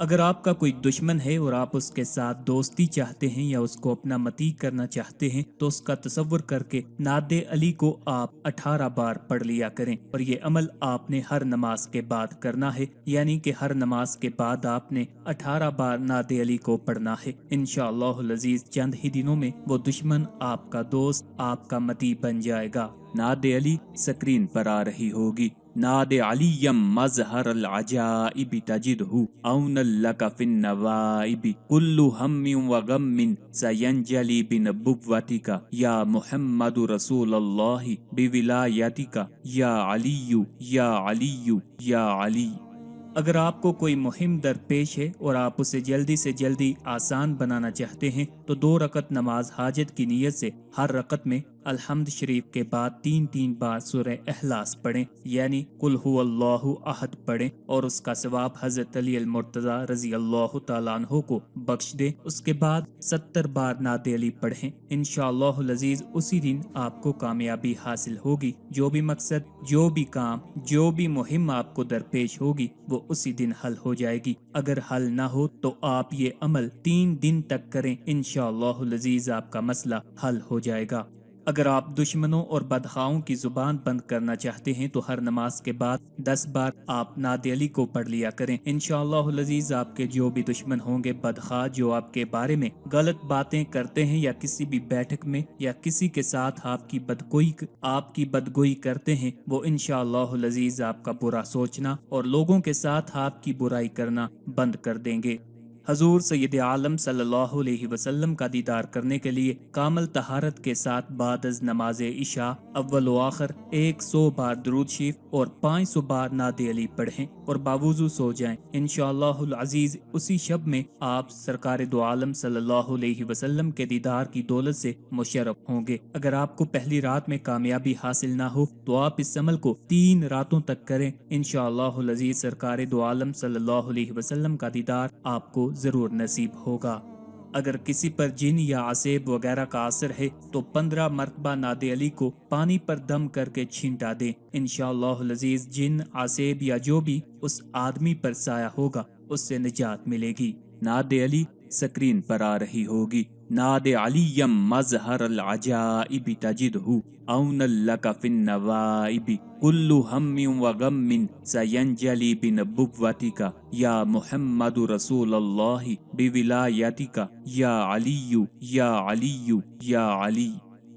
اگر آپ کا کوئی دشمن ہے اور آپ اس کے ساتھ دوستی چاہتے ہیں یا اس کو اپنا متی کرنا چاہتے ہیں تو اس کا تصور کر کے نعت علی کو آپ 18 بار پڑھ لیا کریں، اور یہ عمل آپ نے ہر نماز کے بعد کرنا ہے، یعنی کہ ہر نماز کے بعد آپ نے 18 بار نعت علی کو پڑھنا ہے۔ انشاءاللہ العزیز چند ہی دنوں میں وہ دشمن آپ کا دوست، آپ کا متی بن جائے گا۔ نعت علی سکرین پر آ رہی ہوگی۔ ناد علیم مظہر العجائب تجدہ اونا لک فی النوائب کل ہم و غم سینجلی بنبوتک یا محمد رسول اللہ بولایتک یا علی یا علی یا علی۔ اگر آپ کو کوئی مہم درپیش ہے اور آپ اسے جلدی سے جلدی آسان بنانا چاہتے ہیں تو 2 رکعت نماز حاجت کی نیت سے ہر رکعت میں الحمد شریف کے بعد 3 بار سورہ اخلاص پڑھیں، یعنی قل هو اللہ احد پڑھیں، اور اس کا ثواب حضرت علی المرتضی رضی اللہ تعالیٰ عنہ کو بخش دیں۔ اس کے بعد 70 بار نعت علی پڑھیں۔ انشاءاللہ العزیز اسی دن آپ کو کامیابی حاصل ہوگی۔ جو بھی مقصد، جو بھی کام، جو بھی مہم آپ کو درپیش ہوگی وہ اسی دن حل ہو جائے گی۔ اگر حل نہ ہو تو آپ یہ عمل 3 دن تک کریں، انشاءاللہ العزیز آپ کا مسئلہ حل ہو جائے گا۔ اگر آپ دشمنوں اور بدخواہوں کی زبان بند کرنا چاہتے ہیں تو ہر نماز کے بعد 10 بار آپ نعت علی کو پڑھ لیا کریں۔ انشاءاللہ العزیز آپ کے جو بھی دشمن ہوں گے، بدخواہ، جو آپ کے بارے میں غلط باتیں کرتے ہیں یا کسی بھی بیٹھک میں یا کسی کے ساتھ آپ کی بدگوئی کرتے ہیں، وہ انشاءاللہ العزیز آپ کا برا سوچنا اور لوگوں کے ساتھ آپ کی برائی کرنا بند کر دیں گے۔ حضور سید عالم صلی اللہ علیہ وسلم کا دیدار کرنے کے لیے کامل طہارت کے ساتھ بعد از نماز عشاء اول و آخر 100 بار درود شریف اور 500 بار نعت علی پڑھیں اور باوضو سو جائیں۔ انشاءاللہ العزیز اسی شب میں آپ سرکار دو عالم صلی اللہ علیہ وسلم کے دیدار کی دولت سے مشرف ہوں گے۔ اگر آپ کو پہلی رات میں کامیابی حاصل نہ ہو تو آپ اس عمل کو 3 راتوں تک کریں، انشاءاللہ العزیز سرکار دو عالم صلی اللہ علیہ وسلم کا دیدار آپ کو ضرور نصیب ہوگا۔ اگر کسی پر جن یا عصیب وغیرہ کا اثر ہے تو 15 مرتبہ نعت علی کو پانی پر دم کر کے چھینٹا دیں، انشاءاللہ العزیز جن، عصیب یا جو بھی اس آدمی پر سایہ ہوگا اس سے نجات ملے گی۔ نعت علی سکرین پر آ رہی ہوگی۔ نعت علیم مظہر العجائب تجدہ اونا لک فی النوائب کل ہم و غم سینجلی بنبوتک یا محمد رسول اللہ بولایتک یا علی یا علی یا علی۔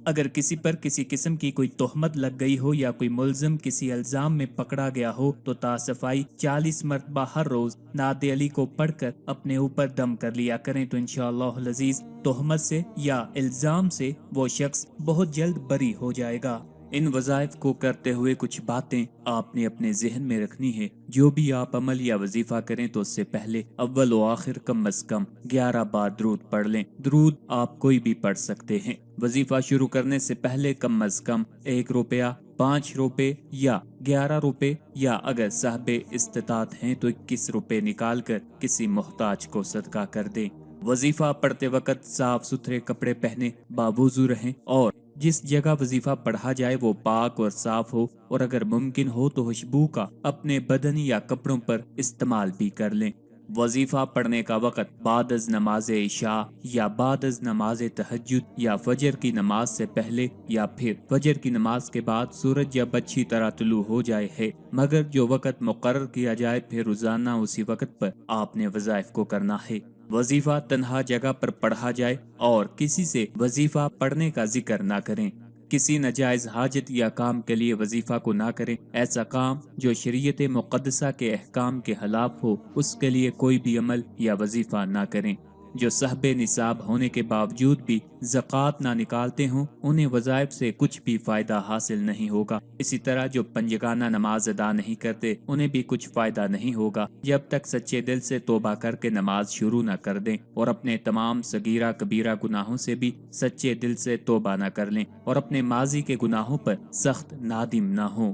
اگر کسی پر کسی قسم کی کوئی تہمت لگ گئی ہو یا کوئی ملزم کسی الزام میں پکڑا گیا ہو تو صفائی 40 مرتبہ ہر روز نعت علی کو پڑھ کر اپنے اوپر دم کر لیا کریں تو انشاءاللہ العزیز تہمت سے یا الزام سے وہ شخص بہت جلد بری ہو جائے گا۔ ان وظائف کو کرتے ہوئے کچھ باتیں آپ نے اپنے ذہن میں رکھنی ہے۔ جو بھی آپ عمل یا وظیفہ کریں تو اس سے پہلے اول و آخر کم از کم 11 بار درود پڑھ لیں۔ درود آپ کوئی بھی پڑھ سکتے ہیں۔ وظیفہ شروع کرنے سے پہلے کم از کم 1 روپیہ، 5 روپے یا 11 روپے یا اگر صاحب استطاعت ہیں تو 21 روپے نکال کر کسی محتاج کو صدقہ کر دیں۔ وظیفہ پڑھتے وقت صاف ستھرے کپڑے پہنے، باوضو رہیں اور جس جگہ وظیفہ پڑھا جائے وہ پاک اور صاف ہو، اور اگر ممکن ہو تو خوشبو کا اپنے بدن یا کپڑوں پر استعمال بھی کر لیں۔ وظیفہ پڑھنے کا وقت بعد از نماز عشاء یا بعد از نماز تہجد یا فجر کی نماز سے پہلے یا پھر فجر کی نماز کے بعد سورج جب اچھی طرح طلوع ہو جائے ہے، مگر جو وقت مقرر کیا جائے پھر روزانہ اسی وقت پر آپ نے وظائف کو کرنا ہے۔ وظیفہ تنہا جگہ پر پڑھا جائے اور کسی سے وظیفہ پڑھنے کا ذکر نہ کریں۔ کسی ناجائز حاجت یا کام کے لیے وظیفہ کو نہ کریں۔ ایسا کام جو شریعت مقدسہ کے احکام کے خلاف ہو اس کے لیے کوئی بھی عمل یا وظیفہ نہ کریں۔ جو صاحب نصاب ہونے کے باوجود بھی زکوٰۃ نہ نکالتے ہوں انہیں وظائف سے کچھ بھی فائدہ حاصل نہیں ہوگا۔ اسی طرح جو پنجگانہ نماز ادا نہیں کرتے انہیں بھی کچھ فائدہ نہیں ہوگا جب تک سچے دل سے توبہ کر کے نماز شروع نہ کر دیں اور اپنے تمام صغیرہ کبیرہ گناہوں سے بھی سچے دل سے توبہ نہ کر لیں اور اپنے ماضی کے گناہوں پر سخت نادم نہ ہوں۔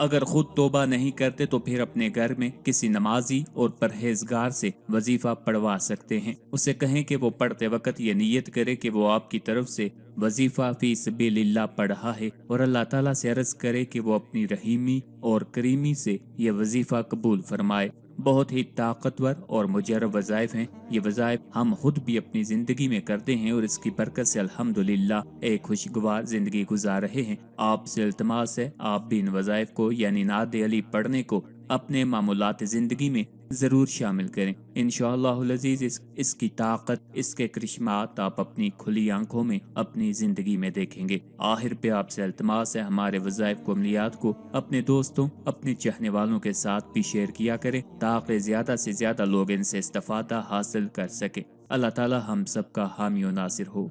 اگر خود توبہ نہیں کرتے تو پھر اپنے گھر میں کسی نمازی اور پرہیزگار سے وظیفہ پڑھوا سکتے ہیں۔ اسے کہیں کہ وہ پڑھتے وقت یہ نیت کرے کہ وہ آپ کی طرف سے وظیفہ فی سبیل اللہ پڑھ رہا ہے اور اللہ تعالیٰ سے عرض کرے کہ وہ اپنی رحیمی اور کریمی سے یہ وظیفہ قبول فرمائے۔ بہت ہی طاقتور اور مجرب وظائف ہیں۔ یہ وظائف ہم خود بھی اپنی زندگی میں کرتے ہیں اور اس کی برکت سے الحمدللہ ایک خوشگوار زندگی گزار رہے ہیں۔ آپ سے التماس ہے آپ بھی ان وظائف کو یعنی نعت علی پڑھنے کو اپنے معمولات زندگی میں ضرور شامل کریں۔ انشاءاللہ العزیز اس کی طاقت، اس کے کرشمات آپ اپنی کھلی آنکھوں میں اپنی زندگی میں دیکھیں گے۔ آخر پہ آپ سے التماس ہے ہمارے وظائف کو، عملیات کو اپنے دوستوں، اپنے چاہنے والوں کے ساتھ بھی شیئر کیا کریں تاکہ زیادہ سے زیادہ لوگ ان سے استفادہ حاصل کر سکیں۔ اللہ تعالی ہم سب کا حامی و ناصر ہو۔